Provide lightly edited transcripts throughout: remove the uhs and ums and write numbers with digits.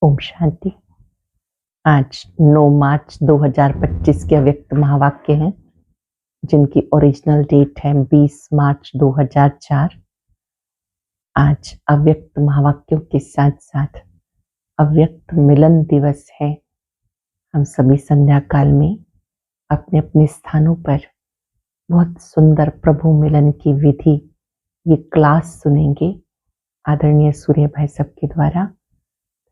ओम शांति। आज 9 मार्च 2025 के अव्यक्त महावाक्य हैं जिनकी ओरिजिनल डेट है 20 मार्च 2004। आज अव्यक्त महावाक्यों के साथ साथ अव्यक्त मिलन दिवस है। हम सभी संध्या काल में अपने अपने स्थानों पर बहुत सुंदर प्रभु मिलन की विधि ये क्लास सुनेंगे आदरणीय सूर्य भाई सब के द्वारा।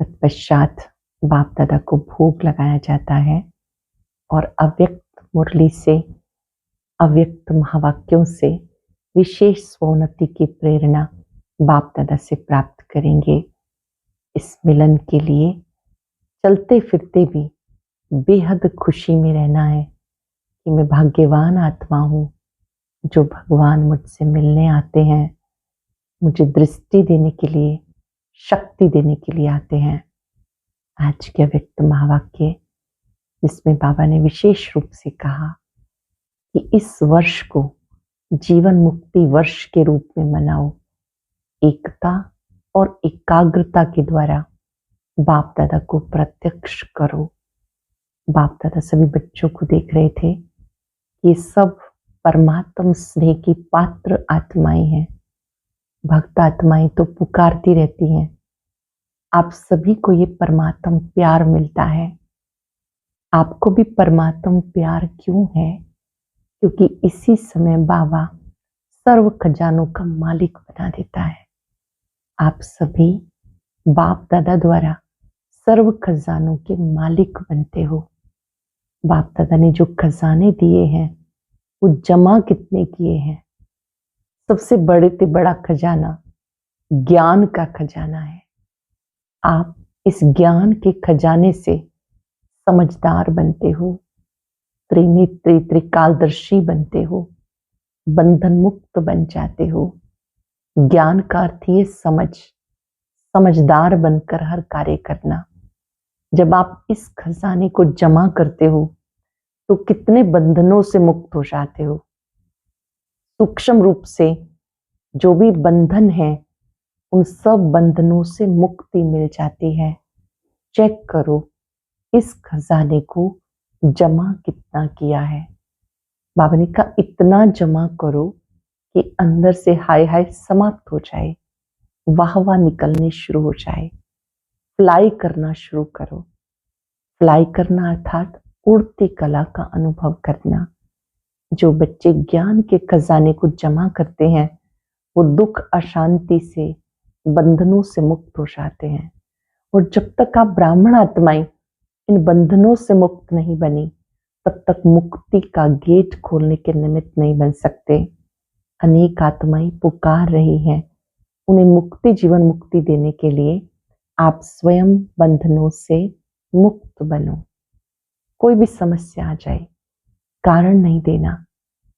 तत्पश्चात बाप दादा को भोग लगाया जाता है और अव्यक्त मुरली से अव्यक्त महावाक्यों से विशेष स्वोन्नति की प्रेरणा बाप दादा से प्राप्त करेंगे। इस मिलन के लिए चलते फिरते भी बेहद खुशी में रहना है कि मैं भाग्यवान आत्मा हूँ जो भगवान मुझसे मिलने आते हैं, मुझे दृष्टि देने के लिए, शक्ति देने के लिए आते हैं। आज के अव्यक्त महावाक्य जिसमें बाबा ने विशेष रूप से कहा कि इस वर्ष को जीवन मुक्ति वर्ष के रूप में मनाओ, एकता और एकाग्रता के द्वारा बाप दादा को प्रत्यक्ष करो। बाप दादा सभी बच्चों को देख रहे थे कि ये सब परमात्म स्नेह की पात्र आत्माएं हैं। भक्त आत्माएं तो पुकारती रहती हैं, आप सभी को ये परमात्म प्यार मिलता है। आपको भी परमात्म प्यार क्यों है? क्योंकि इसी समय बाबा सर्व खजानों का मालिक बना देता है। आप सभी बाप दादा द्वारा सर्व खजानों के मालिक बनते हो। बाप दादा ने जो खजाने दिए हैं वो जमा कितने किए हैं? सबसे बड़े से बड़ा खजाना ज्ञान का खजाना है। आप इस ज्ञान के खजाने से समझदार बनते हो, त्रिनेत्री त्रिकालदर्शी बनते हो, बंधन मुक्त बन जाते हो। ज्ञान का अर्थ ये समझदार बनकर हर कार्य करना। जब आप इस खजाने को जमा करते हो तो कितने बंधनों से मुक्त हो जाते हो। सूक्ष्म रूप से जो भी बंधन है उन सब बंधनों से मुक्ति मिल जाती है। चेक करो इस खजाने को जमा कितना किया है। बाबा ने कहा इतना जमा करो कि अंदर से हाय हाय समाप्त हो जाए, वाह वाह निकलने शुरू हो जाए। फ्लाई करना शुरू करो। फ्लाई करना अर्थात उड़ती कला का अनुभव करना। जो बच्चे ज्ञान के खजाने को जमा करते हैं वो दुख अशांति से बंधनों से मुक्त हो जाते हैं। और जब तक आप ब्राह्मण आत्माएं इन बंधनों से मुक्त नहीं बनी तब तक मुक्ति का गेट खोलने के निमित्त नहीं बन सकते। अनेक आत्माएं पुकार रही हैं, उन्हें मुक्ति जीवन मुक्ति देने के लिए आप स्वयं बंधनों से मुक्त बनो। कोई भी समस्या आ जाए कारण नहीं देना,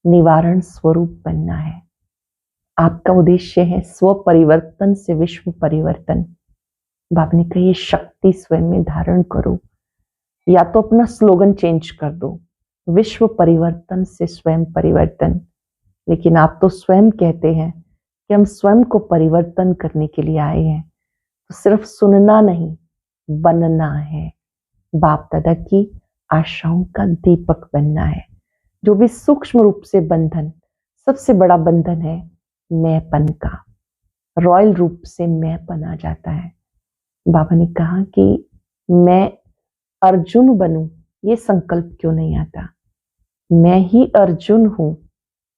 निवारण स्वरूप बनना है। आपका उद्देश्य है स्व परिवर्तन से विश्व परिवर्तन। बाबा ने कहा ये शक्ति स्वयं में धारण करो, या तो अपना स्लोगन चेंज कर दो, विश्व परिवर्तन से स्वयं परिवर्तन। लेकिन आप तो स्वयं कहते हैं कि हम स्वयं को परिवर्तन करने के लिए आए हैं, तो सिर्फ सुनना नहीं बनना है। बाप दादा की आशाओं का दीपक बनना है। जो भी सूक्ष्म रूप से बंधन, सबसे बड़ा बंधन है मैंपन का। रॉयल रूप से मैंपन आ जाता है। बाबा ने कहा कि मैं अर्जुन बनूं, ये संकल्प क्यों नहीं आता? मैं ही अर्जुन हूं,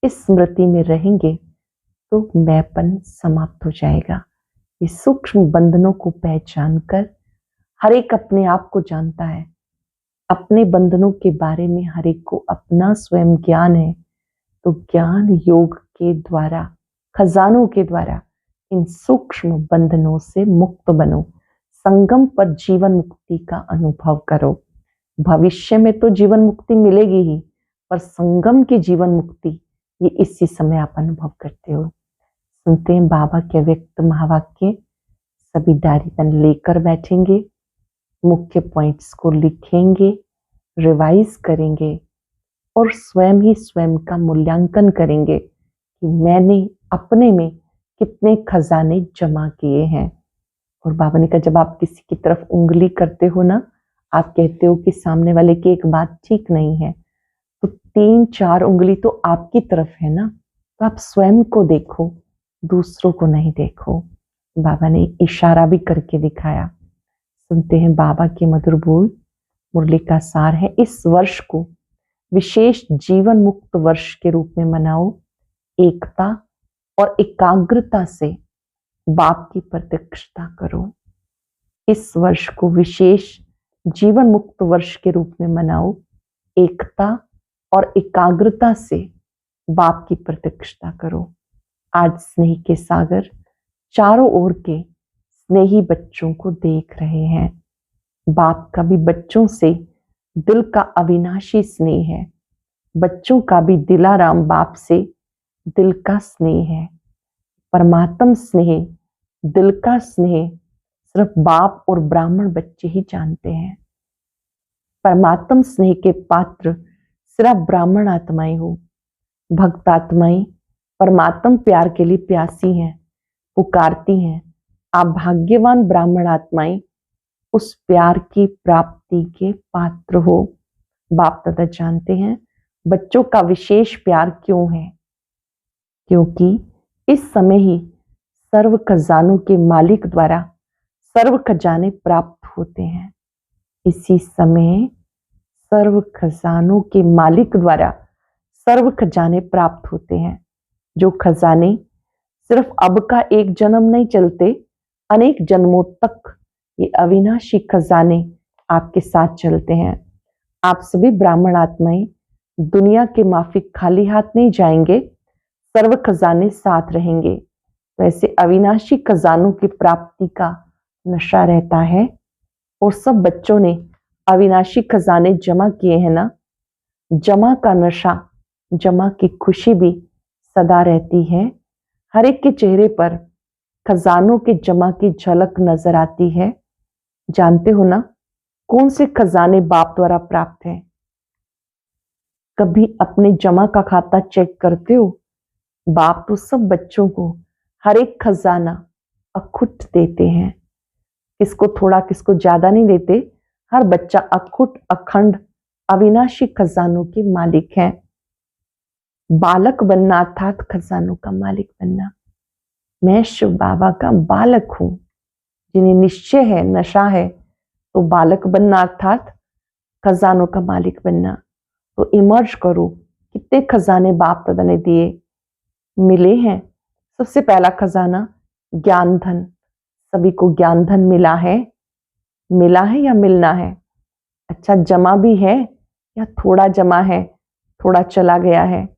इस स्मृति में रहेंगे तो मैंपन समाप्त हो जाएगा। ये सूक्ष्म बंधनों को पहचान कर हर एक अपने आप को जानता है। अपने बंधनों के बारे में हर एक को अपना स्वयं ज्ञान है। तो ज्ञान योग के द्वारा, खजानों के द्वारा इन सूक्ष्म बंधनों से मुक्त बनो। संगम पर जीवन मुक्ति का अनुभव करो। भविष्य में तो जीवन मुक्ति मिलेगी ही, पर संगम की जीवन मुक्ति ये इसी समय आप अनुभव करते हो। सुनते हैं बाबा के व्यक्त महावाक्य। सभी डायरी पेन लेकर बैठेंगे, मुख्य पॉइंट्स को लिखेंगे, रिवाइज करेंगे और स्वयं ही स्वयं का मूल्यांकन करेंगे कि मैंने अपने में कितने खजाने जमा किए हैं और बाबा ने कहा जब आप किसी की तरफ उंगली करते हो ना, आप कहते हो कि सामने वाले की एक बात ठीक नहीं है, तो 3-4 उंगली तो आपकी तरफ है ना, तो आप स्वयं को देखो, दूसरों को नहीं देखो। बाबा ने इशारा भी करके दिखाया। सुनते हैं बाबा के मधुर बोल। मुरली का सार है, इस वर्ष को विशेष जीवन मुक्त वर्ष के रूप में मनाओ। एकता और एकाग्रता से बाप की प्रत्यक्षता करो। इस वर्ष को विशेष जीवन मुक्त वर्ष के रूप में मनाओ। एकता और एकाग्रता से बाप की प्रत्यक्षता करो। आज स्नेह के सागर चारों ओर के स्नेही बच्चों को देख रहे हैं। बाप का भी बच्चों से दिल का अविनाशी स्नेह है। बच्चों का भी दिलाराम बाप से दिल का स्नेह है। परमात्म स्नेह, दिल का स्नेह सिर्फ बाप और ब्राह्मण बच्चे ही जानते हैं। परमात्म स्नेह के पात्र सिर्फ ब्राह्मण आत्माएं हो। भक्त आत्माएं परमात्म प्यार के लिए प्यासी हैं, पुकारती हैं। आप भाग्यवान ब्राह्मण आत्माएं उस प्यार की प्राप्ति के पात्र हो। बाप दादा जानते हैं बच्चों का विशेष प्यार क्यों है, क्योंकि इस समय ही सर्व खजानों के मालिक द्वारा सर्व खजाने प्राप्त होते हैं। इसी समय सर्व खजानों के मालिक द्वारा सर्व खजाने प्राप्त होते हैं। जो खजाने सिर्फ अब का एक जन्म नहीं चलते, अनेक जन्मों तक ये अविनाशी खजाने आपके साथ चलते हैं। आप सभी ब्राह्मण आत्माएं दुनिया के माफिक खाली हाथ नहीं जाएंगे, सर्व खजाने साथ रहेंगे। तो ऐसे अविनाशी खजानों की प्राप्ति का नशा रहता है और सब बच्चों ने अविनाशी खजाने जमा किए हैं ना। जमा का नशा, जमा की खुशी भी सदा रहती है। हर एक के चेहरे पर खजानों के जमा की झलक नजर आती है। जानते हो ना कौन से खजाने बाप द्वारा प्राप्त हैं? कभी अपने जमा का खाता चेक करते हो? बाप तो सब बच्चों को हर एक खजाना अखुट देते हैं। किसको थोड़ा किसको ज्यादा नहीं देते। हर बच्चा अखुट अखंड अविनाशी खजानों के मालिक है। बालक बनना अर्थात खजानों का मालिक बनना। मैं शिव बाबा का बालक हूं। जिन्हें निश्चय है, नशा है, तो बालक बनना अर्थात खजानों का मालिक बनना। तो इमर्ज करो, कितने खजाने बाप दादा ने दिए, मिले हैं। सबसे पहला खजाना ज्ञान धन। सभी को ज्ञान धन मिला है या मिलना है? अच्छा, जमा भी है या थोड़ा जमा है, थोड़ा चला गया है?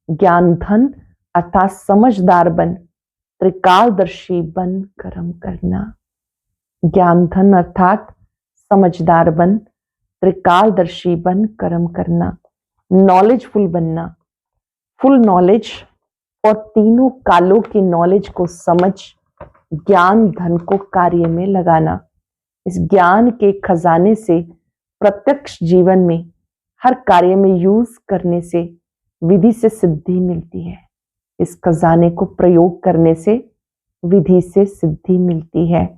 ज्ञान धन अर्थात समझदार बन, त्रिकालदर्शी बन कर्म करना। ज्ञान धन अर्थात समझदार बन, त्रिकालदर्शी बन कर्म करना। नॉलेजफुल बनना, फुल नॉलेज और तीनों कालों की नॉलेज को समझ ज्ञान धन को कार्य में लगाना। इस ज्ञान के खजाने से प्रत्यक्ष जीवन में हर कार्य में यूज करने से विधि से सिद्धि मिलती है। इस खजाने को प्रयोग करने से विधि से सिद्धि मिलती है।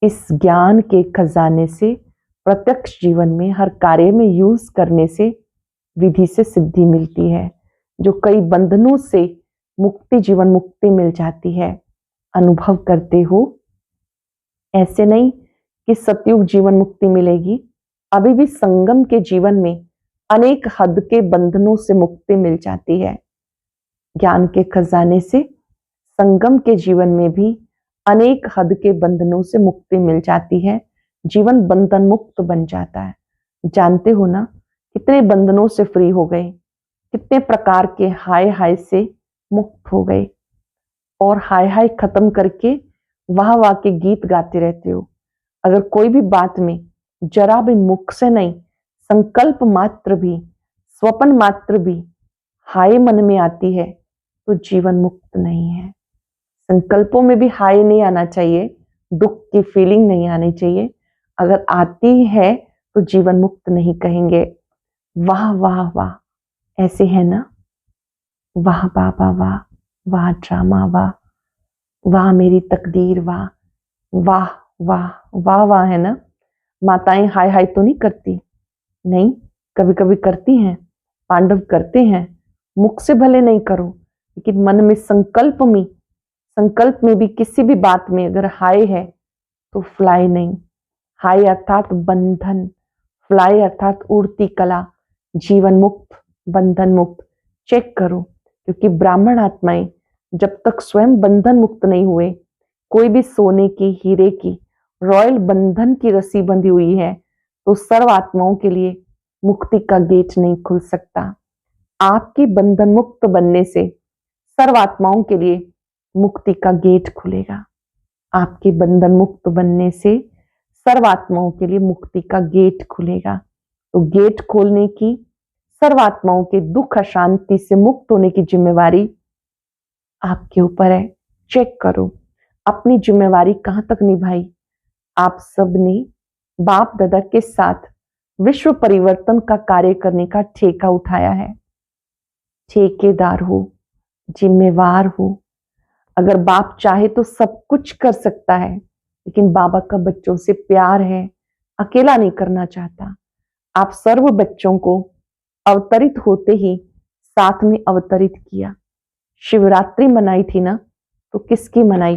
इस ज्ञान के खजाने से प्रत्यक्ष जीवन में हर कार्य में यूज करने से विधि से सिद्धि मिलती है। जो कई बंधनों से मुक्ति, जीवन मुक्ति मिल जाती है। अनुभव करते हो, ऐसे नहीं कि सतयुग जीवन मुक्ति मिलेगी। अभी भी संगम के जीवन में अनेक हद के बंधनों से मुक्ति मिल जाती है। ज्ञान के खजाने से संगम के जीवन में भी अनेक हद के बंधनों से मुक्ति मिल जाती है। जीवन बंधन मुक्त बन जाता है। जानते हो ना कितने बंधनों से फ्री हो गए, कितने प्रकार के हाय हाय से मुक्त हो गए, और हाय हाय खत्म करके वाह वाह के गीत गाते रहते हो। अगर कोई भी बात में जरा भी मुख से नहीं, संकल्प मात्र भी, स्वप्न मात्र भी हाय मन में आती है तो जीवन मुक्त नहीं है। संकल्पों में भी हाय नहीं आना चाहिए, दुख की फीलिंग नहीं आनी चाहिए। अगर आती है तो जीवन मुक्त नहीं कहेंगे। वाह वाह वाह, ऐसे है ना। वाह बाबा वाह, वाह ड्रामा वाह, वाह मेरी तकदीर वाह, वाह वाह वाह वाह है ना। माताएं हाय हाय तो नहीं करती, नहीं, कभी कभी करती हैं, पांडव करते हैं। मुख से भले नहीं करो, लेकिन मन में संकल्प में भी किसी भी बात में अगर हाय है तो फ्लाई नहीं। हाय अर्थात बंधन, फ्लाई अर्थात उड़ती कला, जीवन मुक्त, बंधन मुक्त। चेक करो, क्योंकि ब्राह्मण आत्माएं जब तक स्वयं बंधन मुक्त नहीं हुए, कोई भी सोने की, हीरे की, रॉयल बंधन की रस्सी बंधी हुई है, तो सर्व आत्माओं के लिए मुक्ति का गेट नहीं खुल सकता। आपकी बंधन मुक्त बनने से सर्व आत्माओं के लिए मुक्ति का गेट खुलेगा। आपके बंधन मुक्त बनने से सर्व आत्माओं के लिए मुक्ति का गेट खुलेगा। तो गेट खोलने की, सर्व आत्माओं के दुख अशांति से मुक्त होने की जिम्मेवारी आपके ऊपर है। चेक करो अपनी जिम्मेवारी कहां तक निभाई। आप सबने बाप दादा के साथ विश्व परिवर्तन का कार्य करने का ठेका उठाया है। ठेकेदार हो, जिम्मेवार हो। अगर बाप चाहे तो सब कुछ कर सकता है, लेकिन बाबा का बच्चों से प्यार है, अकेला नहीं करना चाहता। आप सर्व बच्चों को अवतरित होते ही साथ में अवतरित किया। शिवरात्रि मनाई थी ना, तो किसकी मनाई?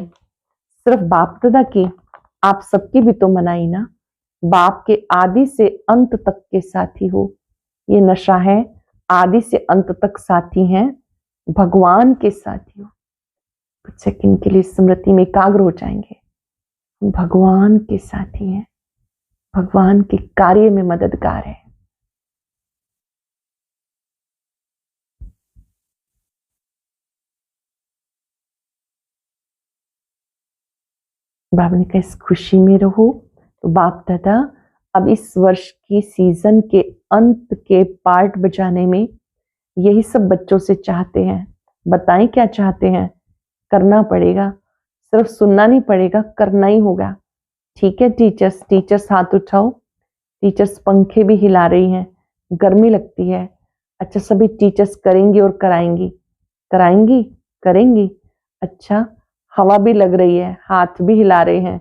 सिर्फ बाप दादा की? आप सबकी भी तो मनाई ना। बाप के आदि से अंत तक के साथी हो। ये नशा है, आदि से अंत तक साथी हैं, भगवान के साथी हो। कुछ सेकंड के लिए स्मृति में एकाग्र हो जाएंगे। भगवान के साथी हैं, भगवान के कार्य में मददगार है। बाबा ने कहा इस खुशी में रहो। तो बाप दादा अब इस वर्ष की सीजन के अंत के पार्ट बजाने में यही सब बच्चों से चाहते हैं। बताएं क्या चाहते हैं? करना पड़ेगा, सिर्फ सुनना नहीं पड़ेगा, करना ही होगा। ठीक है टीचर्स? टीचर्स हाथ उठाओ। टीचर्स पंखे भी हिला रही हैं, गर्मी लगती है। अच्छा, सभी टीचर्स करेंगी और कराएंगी? कराएंगी, करेंगी। अच्छा, हवा भी लग रही है, हाथ भी हिला रहे हैं,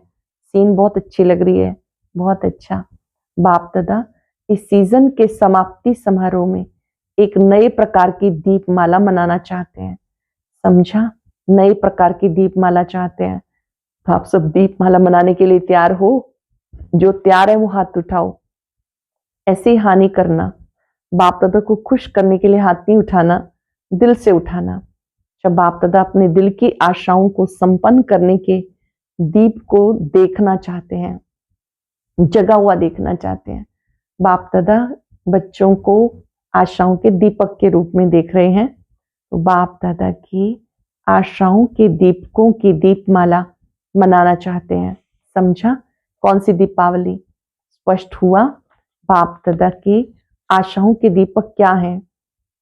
सीन बहुत अच्छी लग रही है, बहुत अच्छा। बाप दादा इस सीजन के समाप्ति समारोह में एक नए प्रकार की दीपमाला मनाना चाहते हैं। समझा? नए प्रकार की दीपमाला चाहते हैं। तो आप सब दीपमाला मनाने के लिए तैयार हो? जो तैयार है वो हाथ उठाओ। ऐसे ही हानि करना, बाप दादा को खुश करने के लिए हाथ नहीं उठाना, दिल से उठाना। जब बाप दादा अपने दिल की आशाओं को संपन्न करने के दीप को देखना चाहते हैं, जगा हुआ देखना चाहते हैं। बाप दादा बच्चों को आशाओं के दीपक के रूप में देख रहे हैं। तो बाप दादा की आशाओं के दीपकों की दीपमाला मनाना चाहते हैं। समझा? कौन सी दीपावली? स्पष्ट हुआ? बाप दादा की आशाओं के दीपक क्या हैं?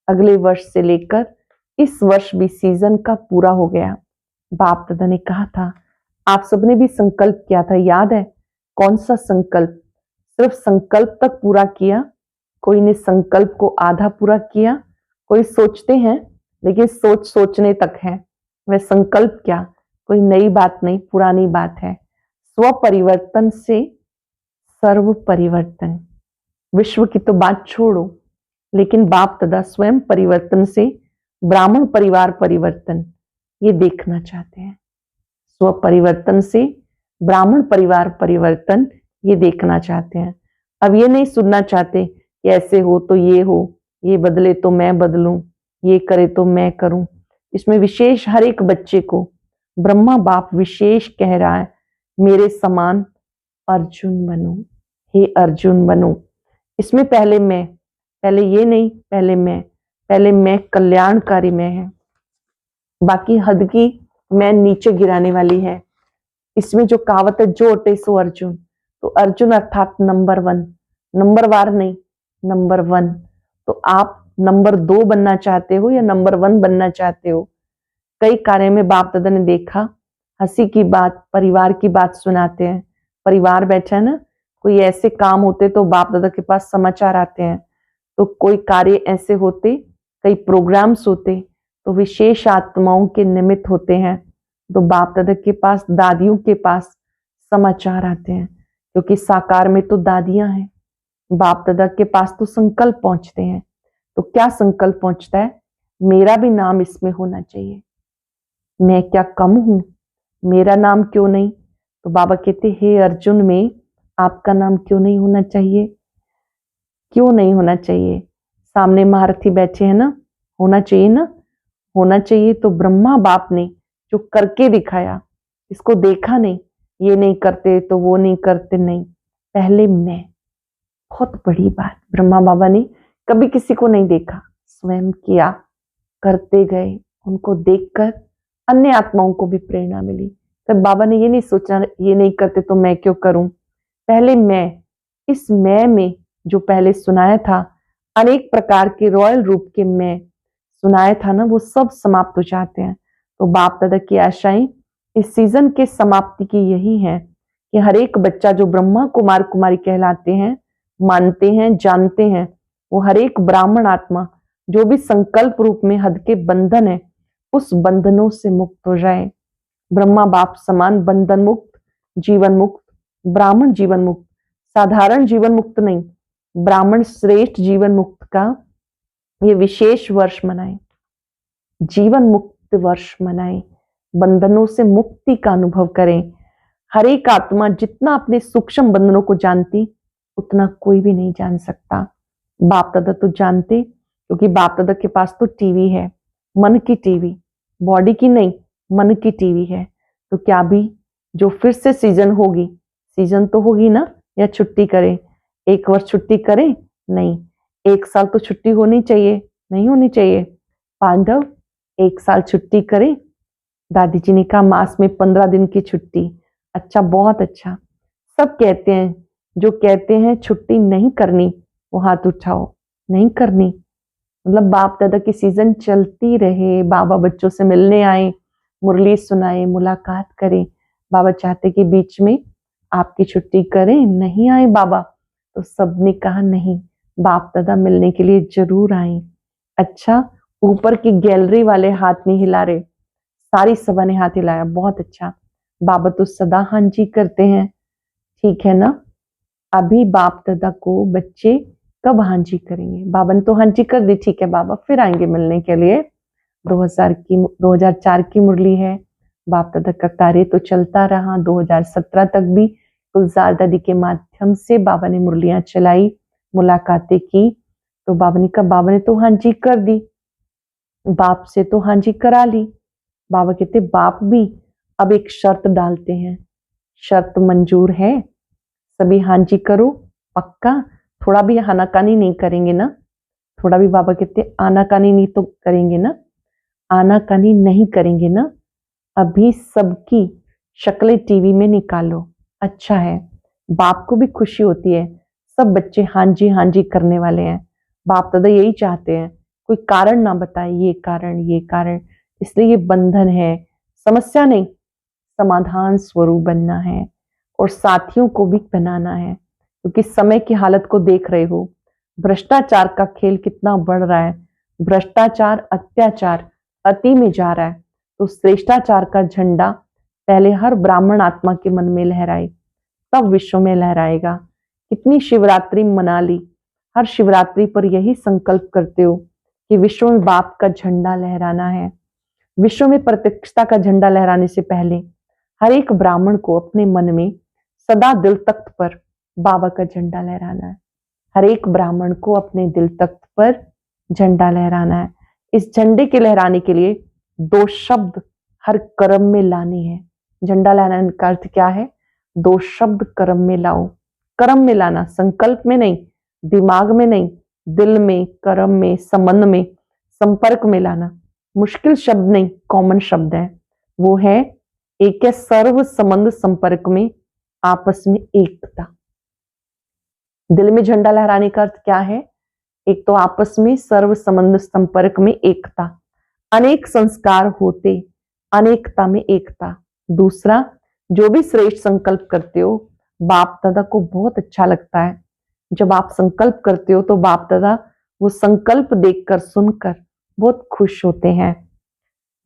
अगले वर्ष से लेकर इस वर्ष भी सीजन का पूरा हो गया। बाप दादा ने कहा था, आप सबने भी संकल्प किया था, याद है? कौन सा संकल्प? सिर्फ संकल्प तक पूरा किया, कोई ने संकल्प को आधा पूरा किया। कोई सोचते हैं, लेकिन सोचने तक है। वह संकल्प क्या? कोई नई बात नहीं, पुरानी बात है। स्व परिवर्तन से सर्व परिवर्तन। विश्व की तो बात छोड़ो, लेकिन बाप दादा स्वयं परिवर्तन से ब्राह्मण परिवार परिवर्तन ये देखना चाहते हैं। स्व परिवर्तन से ब्राह्मण परिवार परिवर्तन ये देखना चाहते हैं। अब ये नहीं सुनना चाहते कि ऐसे हो तो ये हो, ये बदले तो मैं बदलूं, ये करे तो मैं करूं। इसमें विशेष हर एक बच्चे को ब्रह्मा बाप विशेष कह रहा है, मेरे समान अर्जुन बनो, हे अर्जुन बनो। इसमें पहले मैं, पहले ये नहीं, पहले मैं कल्याणकारी मैं है, बाकी हद की मैं नीचे गिराने वाली है। इसमें जो कहावत है, जो अटे सो अर्जुन, तो अर्जुन अर्थात नंबर 1, नंबर वार नहीं, नंबर 1। तो आप नंबर 2 बनना चाहते हो या नंबर 1 बनना चाहते हो? कई कार्य में बाप दादा ने देखा, हंसी की बात, परिवार की बात सुनाते हैं। परिवार बैठा है ना, कोई ऐसे काम होते तो बाप दादा के पास समाचार आते हैं। तो कोई कार्य ऐसे होते, कई प्रोग्राम्स होते तो विशेष आत्माओं के निमित्त होते हैं। तो बाप दादा के पास, दादियों के पास समाचार आते हैं, क्योंकि साकार में तो दादियां हैं, बाप दादा के पास तो संकल्प पहुंचते हैं। तो क्या संकल्प पहुंचता है? मेरा भी नाम इसमें होना चाहिए। मैं क्या कम हूं? मेरा नाम क्यों नहीं? तो बाबा कहते, हे अर्जुन, में आपका नाम क्यों नहीं होना चाहिए? क्यों नहीं होना चाहिए? सामने महारथी बैठे हैं ना, होना चाहिए ना, होना चाहिए। तो ब्रह्मा बाप ने जो करके दिखाया, इसको देखा नहीं, ये नहीं करते तो वो नहीं करते, नहीं, पहले मैं। बहुत बड़ी बात, ब्रह्मा बाबा ने कभी किसी को नहीं देखा, स्वयं किया, करते गए। उनको देखकर अन्य आत्माओं को भी प्रेरणा मिली। तब बाबा ने ये नहीं सोचा ये नहीं करते तो मैं क्यों करूं, पहले मैं। इस मैं में जो पहले सुनाया था, अनेक प्रकार के रॉयल रूप के मैं सुनाया था ना, वो सब समाप्त हो जाते हैं। तो बाप दादा की आशाएं इस सीजन के समाप्ति की यही है कि हर एक बच्चा जो ब्रह्मा कुमार कुमारी कहलाते हैं, मानते हैं, जानते हैं, वो हर एक ब्राह्मण आत्मा जो भी संकल्प रूप में हद के बंधन है, उस बंधनों से मुक्त हो जाए। ब्रह्मा बाप समान बंधन मुक्त, जीवन मुक्त, ब्राह्मण जीवन मुक्त, साधारण जीवन मुक्त नहीं, ब्राह्मण श्रेष्ठ जीवन मुक्त का ये विशेष वर्ष मनाएं, जीवन मुक्त वर्ष मनाएं, बंधनों से मुक्ति का अनुभव करें। हर एक आत्मा जितना अपने सूक्ष्म बंधनों को जानती, उतना कोई भी नहीं जान सकता। बाप दादा तो जानते, क्योंकि बाप दादा के पास तो टीवी है, मन की टीवी, बॉडी की नहीं, मन की टीवी है। तो क्या भी जो फिर से सीजन होगी, सीजन तो होगी ना, या छुट्टी करें? एक वर्ष छुट्टी करें? नहीं, 1 साल तो छुट्टी होनी चाहिए, नहीं होनी चाहिए? पांडव 1 साल छुट्टी करें? दादी जी ने कहा मास में 15 दिन की छुट्टी। अच्छा, बहुत अच्छा। सब कहते हैं, जो कहते हैं छुट्टी नहीं करनी, वो हाथ उठाओ। नहीं करनी मतलब बाप दादा की सीजन चलती रहे, बाबा बच्चों से मिलने आए, मुरली सुनाए, मुलाकात करें। बाबा चाहते कि बीच में आपकी छुट्टी करें, नहीं आए बाबा? तो सबने कहा नहीं, बाप दादा मिलने के लिए जरूर आए। अच्छा, ऊपर की गैलरी वाले हाथ नहीं हिला रहे, सारी सभा ने हाथ हिलाया, बहुत अच्छा। बाबा तो सदा हाँ जी करते हैं, ठीक है ना? अभी बाप दादा को बच्चे कब हाँ जी करेंगे? बाबा ने तो हाँ जी कर दी, ठीक है बाबा फिर आएंगे मिलने के लिए। 2004 की मुरली है, बाप दादा का कार्य तो चलता रहा। 2017 तक भी गुलजार दादी के माध्यम से बाबा ने मुरलियां चलाई, मुलाकातें की। तो बाबा ने कहा, बाबा ने तो हाँ जी कर दी, बाप से तो हाँ जी करा ली। बाबा कहते बाप भी अब एक शर्त डालते हैं, शर्त मंजूर है? सभी हाँ जी करो, पक्का? थोड़ा भी आनाकानी नहीं करेंगे ना? थोड़ा भी बाबा कहते आनाकानी नहीं तो करेंगे ना? आनाकानी नहीं करेंगे ना? अभी सबकी शक्लें टीवी में निकालो। अच्छा है, बाप को भी खुशी होती है, सब बच्चे हाँ जी करने वाले हैं। बाप दादा यही चाहते हैं, कोई कारण ना बताए, ये कारण ये कारण। इसलिए ये बंधन है, समस्या नहीं, समाधान स्वरूप बनना है और साथियों को भी बनाना है। क्योंकि समय की हालत को देख रहे हो, भ्रष्टाचार का खेल कितना बढ़ रहा है, भ्रष्टाचार अत्याचार अति में जा रहा है। तो श्रेष्ठाचार का झंडा पहले हर ब्राह्मण आत्मा के मन में लहराए, तब विश्व में लहराएगा। कितनी शिवरात्रि मना ली, हर शिवरात्रि पर यही संकल्प करते हो कि विश्व में बाप का झंडा लहराना है। विश्व में प्रत्यक्षता का झंडा लहराने से पहले हर एक ब्राह्मण को अपने मन में सदा दिल तख्त पर बाबा का झंडा लहराना है। हर एक ब्राह्मण को अपने दिल तख्त पर झंडा लहराना है। इस झंडे के लहराने के लिए 2 शब्द हर कर्म में लाने हैं। झंडा लहराने का अर्थ क्या है? 2 शब्द कर्म में लाओ। कर्म में लाना, संकल्प में नहीं, दिमाग में नहीं, दिल में, कर्म में, संबंध में, संपर्क में लाना। मुश्किल शब्द नहीं, कॉमन शब्द है। वो है एक है सर्व संबंध संपर्क में आपस में एकता। दिल में झंडा लहराने का अर्थ क्या है? एक तो आपस में सर्व संबंध संपर्क में एकता, अनेक संस्कार होते अनेकता में एकता। दूसरा, जो भी श्रेष्ठ संकल्प करते हो, बाप दादा को बहुत अच्छा लगता है जब आप संकल्प करते हो, तो बाप दादा वो संकल्प देखकर सुनकर बहुत खुश होते हैं।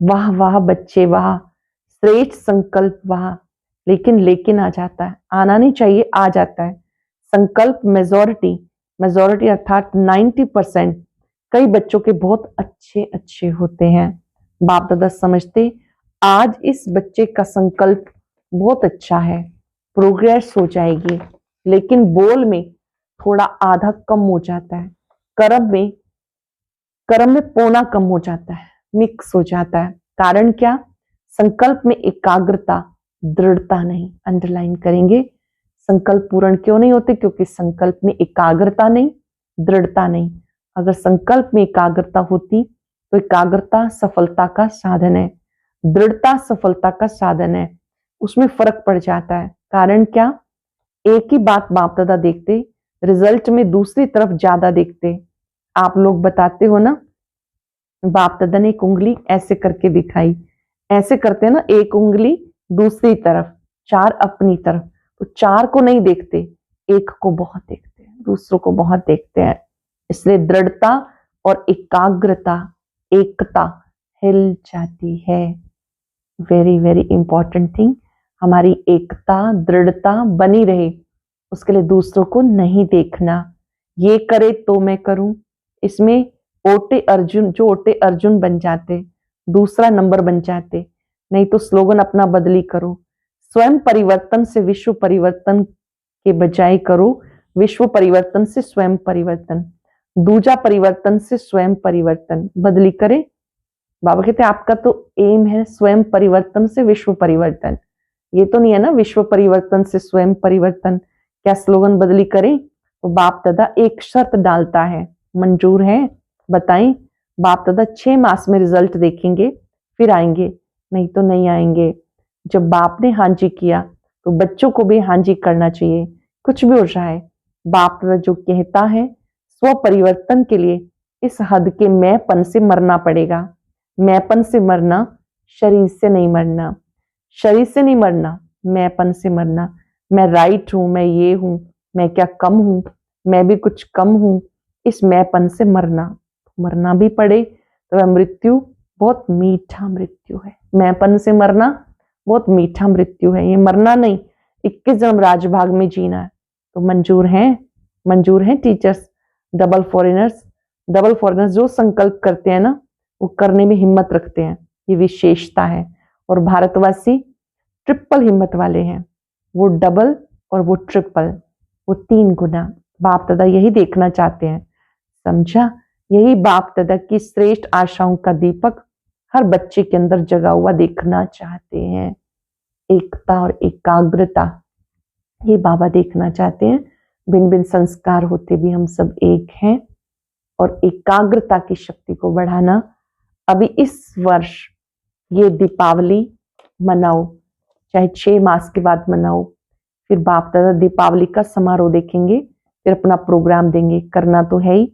वाह वाह बच्चे वाह, श्रेष्ठ संकल्प वाह, लेकिन आ जाता है, आना नहीं चाहिए, आ जाता है। संकल्प मेजोरिटी अर्थात 90% कई बच्चों के बहुत अच्छे अच्छे होते हैं। बाप दादा समझते आज इस बच्चे का संकल्प बहुत अच्छा है, प्रोग्रेस हो जाएगी, लेकिन बोल में थोड़ा आधा कम हो जाता है, कर्म में पौना कम हो जाता है, मिक्स हो जाता है। कारण क्या? संकल्प में एकाग्रता, दृढ़ता नहीं। अंडरलाइन करेंगे, संकल्प पूर्ण क्यों नहीं होते? क्योंकि संकल्प में एकाग्रता नहीं, दृढ़ता नहीं। अगर संकल्प में एकाग्रता होती तो एकाग्रता सफलता का साधन है, दृढ़ता सफलता का साधन है, उसमें फर्क पड़ जाता है। कारण क्या? एक ही बात बाप दादा देखते, रिजल्ट में दूसरी तरफ ज्यादा देखते। आप लोग बताते हो ना, बाप दादा ने एक उंगली ऐसे करके दिखाई, ऐसे करते हैं ना, एक उंगली दूसरी तरफ, चार अपनी तरफ, तो चार को नहीं देखते, एक को बहुत देखते हैं, दूसरों को बहुत देखते हैं। इसलिए दृढ़ता और एकाग्रता, एकता हिल जाती है। वेरी वेरी इंपॉर्टेंट थिंग, हमारी एकता दृढ़ता बनी रहे, उसके लिए दूसरों को नहीं देखना। ये करे तो मैं करूं, इसमें ओटे अर्जुन बन जाते, दूसरा नंबर बन जाते। नहीं तो स्लोगन अपना बदली करो, स्वयं परिवर्तन से विश्व परिवर्तन के बजाय करो विश्व परिवर्तन से स्वयं परिवर्तन, दूजा परिवर्तन से स्वयं परिवर्तन। बदली करे, बाबा कहते आपका तो एम है स्वयं परिवर्तन से विश्व परिवर्तन, ये तो नहीं है ना विश्व परिवर्तन से स्वयं परिवर्तन। क्या स्लोगन बदली करें? तो बाप दादा एक शर्त डालता है, मंजूर है? बताएं। बाप दादा 6 मास में रिजल्ट देखेंगे फिर आएंगे, नहीं तो नहीं आएंगे। जब बाप ने हाँ जी किया तो बच्चों को भी हाँ जी करना चाहिए, कुछ भी हो जाए। बाप दादा जो कहता है, स्व परिवर्तन के लिए इस हद के मैंपन से मरना पड़ेगा। मैंपन से मरना, शरीर से नहीं मरना, शरीर से नहीं मरना, मैंपन से मरना। मैं राइट हूं, मैं ये हूं, मैं क्या कम हूं, मैं भी कुछ कम हूं, इस मैंपन से मरना भी पड़े तो वह मृत्यु बहुत मीठा मृत्यु है। मैंपन से मरना बहुत मीठा मृत्यु है, ये मरना नहीं, 21 जन्म राजभाग में जीना है। तो मंजूर है टीचर्स, डबल फॉरेनर्स जो संकल्प करते हैं ना, वो करने में हिम्मत रखते हैं, ये विशेषता है। और भारतवासी ट्रिपल हिम्मत वाले हैं, वो डबल और वो ट्रिपल, वो 3 गुना। बाप दादा यही देखना चाहते हैं, समझा? यही बाप दादा की श्रेष्ठ आशाओं का दीपक हर बच्चे के अंदर जगा हुआ देखना चाहते हैं। एकता और एकाग्रता, ये बाबा देखना चाहते हैं। भिन्न भिन्न संस्कार होते भी हम सब एक हैं, और एकाग्रता की शक्ति को बढ़ाना। अभी इस वर्ष ये दीपावली मनाओ, चाहे 6 मास के बाद मनाओ, फिर बाप दादा दीपावली का समारोह देखेंगे, फिर अपना प्रोग्राम देंगे। करना तो है ही,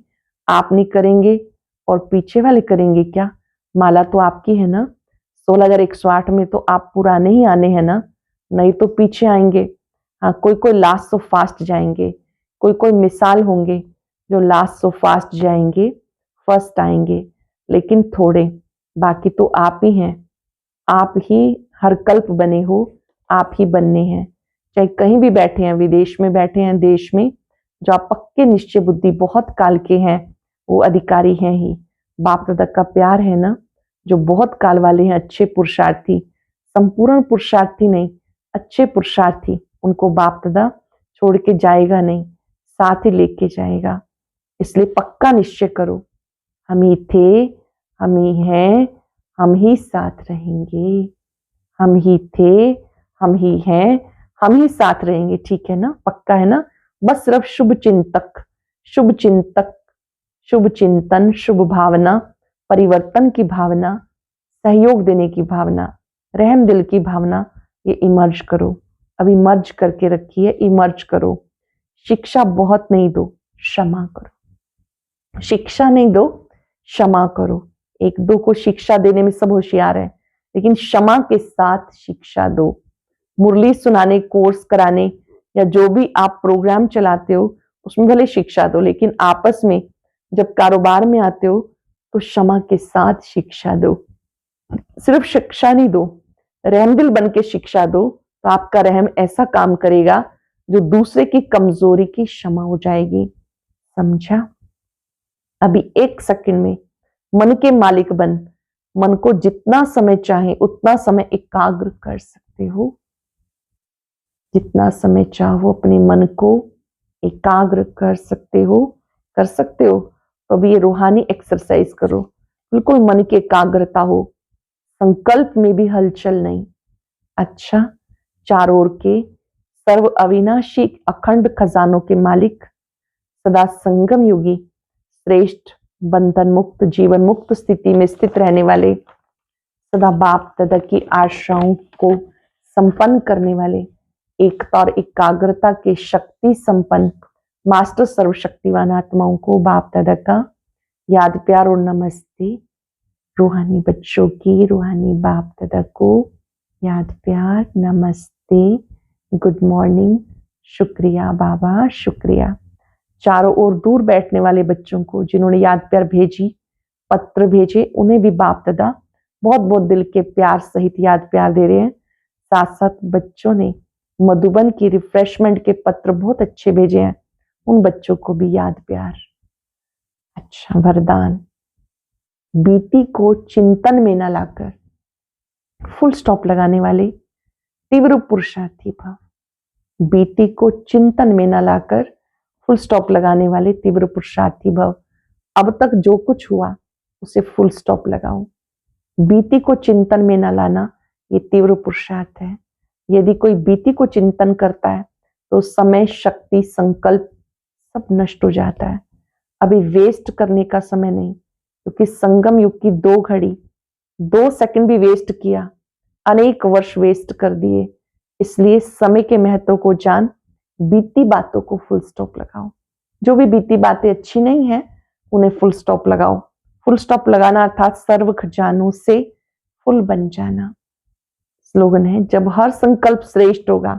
आप नहीं करेंगे और पीछे वाले करेंगे क्या? माला तो आपकी है ना, 16,108 में तो आप पुराने ही आने हैं ना, नहीं तो पीछे आएंगे। हाँ, कोई लास्ट सो फास्ट जाएंगे, कोई मिसाल होंगे जो लास्ट सो फास्ट जाएंगे, फर्स्ट आएंगे, लेकिन थोड़े, बाकी तो आप ही हैं। आप ही हर कल्प बने हो, आप ही बनने हैं। चाहे कहीं भी बैठे हैं, विदेश में बैठे हैं, देश में, जो आप पक्के निश्चय बुद्धि बहुत काल के हैं, वो अधिकारी हैं ही। बाप दादा का प्यार है ना, जो बहुत काल वाले हैं, अच्छे पुरुषार्थी, संपूर्ण पुरुषार्थी नहीं, अच्छे पुरुषार्थी, उनको बाप दादा छोड़ के जाएगा नहीं, साथ ही लेके जाएगा। इसलिए पक्का निश्चय करो, हम ही थे, हम ही हैं, हम ही साथ रहेंगे। हम ही थे, हम ही हैं, हम ही साथ रहेंगे। ठीक है ना? पक्का है ना? बस सिर्फ शुभ चिंतक, शुभ चिंतन, शुभ भावना, परिवर्तन की भावना, सहयोग देने की भावना, रहम दिल की भावना, ये इमर्ज करो। अभी मर्ज करके रखी है, इमर्ज करो। शिक्षा बहुत नहीं दो, क्षमा करो। शिक्षा नहीं दो, क्षमा करो। 1-2 को शिक्षा देने में सब होशियार है, लेकिन क्षमा के साथ शिक्षा दो। मुरली सुनाने, कोर्स कराने, या जो भी आप प्रोग्राम चलाते हो, उसमें भले शिक्षा दो, लेकिन आपस में जब कारोबार में आते हो तो क्षमा के साथ शिक्षा दो। सिर्फ शिक्षा नहीं दो, रहमदिल बन के शिक्षा दो, तो आपका रहम ऐसा काम करेगा जो दूसरे की कमजोरी की क्षमा हो जाएगी। समझा? अभी 1 सेकंड में मन के मालिक बन मन को जितना समय चाहे उतना समय एकाग्र कर सकते हो। जितना समय चाहो अपने मन को एकाग्र कर सकते हो। तो अभी ये रूहानी एक्सरसाइज करो, बिल्कुल मन की एकाग्रता हो, संकल्प में भी हलचल नहीं। अच्छा, चारों ओर के सर्व अविनाशी अखंड खजानों के मालिक, सदा संगम योगी, श्रेष्ठ बंधन मुक्त जीवन मुक्त स्थिति में स्थित रहने वाले, सदा बाप दादा की आशाओं को संपन्न करने वाले, एकता और एकाग्रता के शक्ति संपन्न मास्टर सर्वशक्तिवान आत्माओं को बाप दादा का याद प्यार और नमस्ते। रूहानी बच्चों की रूहानी बाप दादा को याद प्यार नमस्ते, गुड मॉर्निंग, शुक्रिया बाबा, शुक्रिया। चारों ओर दूर बैठने वाले बच्चों को जिन्होंने याद प्यार भेजी, पत्र भेजे, उन्हें भी बाप दादा बहुत बहुत दिल के प्यार सहित याद प्यार दे रहे हैं। साथ साथ बच्चों ने मधुबन की रिफ्रेशमेंट के पत्र बहुत अच्छे भेजे हैं, उन बच्चों को भी याद प्यार। अच्छा, वरदान, बीती को चिंतन में न लाकर फुल स्टॉप लगाने वाले तीव्र पुरुषार्थी भाव। बीती को चिंतन में न लाकर फुल स्टॉप लगाने वाले तीव्र पुरुषार्थी भाव। अब तक जो कुछ हुआ उसे फुल स्टॉप लगाओ। बीती को चिंतन में न लाना ये तीव्र पुरुषार्थ है। यदि कोई बीती को चिंतन करता है तो समय, शक्ति, संकल्प सब नष्ट हो जाता है। अभी वेस्ट करने का समय नहीं, क्योंकि संगम युग की 2 घड़ी 2 सेकंड भी वेस्ट किया, अनेक वर्ष वेस्ट कर दिए। इसलिए समय के महत्व को जान, बीती बातों को फुल स्टॉप लगाओ। जो भी बीती बातें अच्छी नहीं है उन्हें फुल स्टॉप लगाओ। फुल स्टॉप लगाना अर्थात सर्व खजानों से फुल बन जाना। स्लोगन है, जब हर संकल्प श्रेष्ठ होगा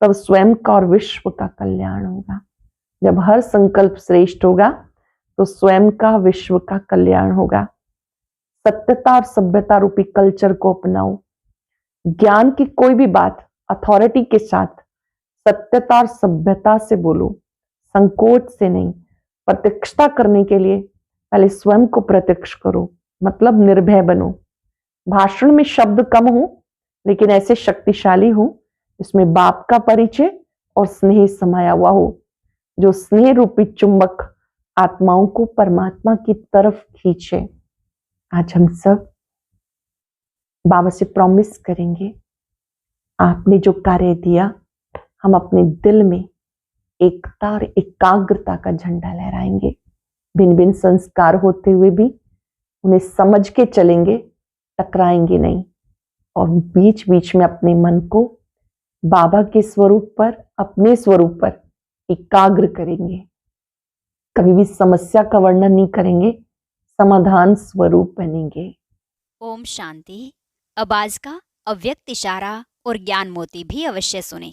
तब स्वयं का और विश्व का कल्याण होगा। जब हर संकल्प श्रेष्ठ होगा तो स्वयं का, विश्व का कल्याण होगा। सत्यता और सभ्यता रूपी कल्चर को अपनाओ। ज्ञान की कोई भी बात अथॉरिटी के साथ सत्यता और सभ्यता से बोलो, संकोच से नहीं। प्रत्यक्षता करने के लिए पहले स्वयं को प्रत्यक्ष करो, मतलब निर्भय बनो। भाषण में शब्द कम हो लेकिन ऐसे शक्तिशाली हो जिसमें बाप का परिचय और स्नेह समाया हुआ हो, जो स्नेह रूपी चुंबक आत्माओं को परमात्मा की तरफ खींचे। आज हम सब बाबा से प्रॉमिस करेंगे, आपने जो कार्य दिया हम अपने दिल में एकता और एकाग्रता का झंडा लहराएंगे। भिन्न भिन्न संस्कार होते हुए भी उन्हें समझ के चलेंगे, टकराएंगे नहीं। और बीच बीच में अपने मन को बाबा के स्वरूप पर, अपने स्वरूप पर एकाग्र करेंगे। कभी भी समस्या का वर्णन नहीं करेंगे, समाधान स्वरूप बनेंगे। ओम शांति। अब आज का अव्यक्त इशारा और ज्ञान मोती भी अवश्य सुने।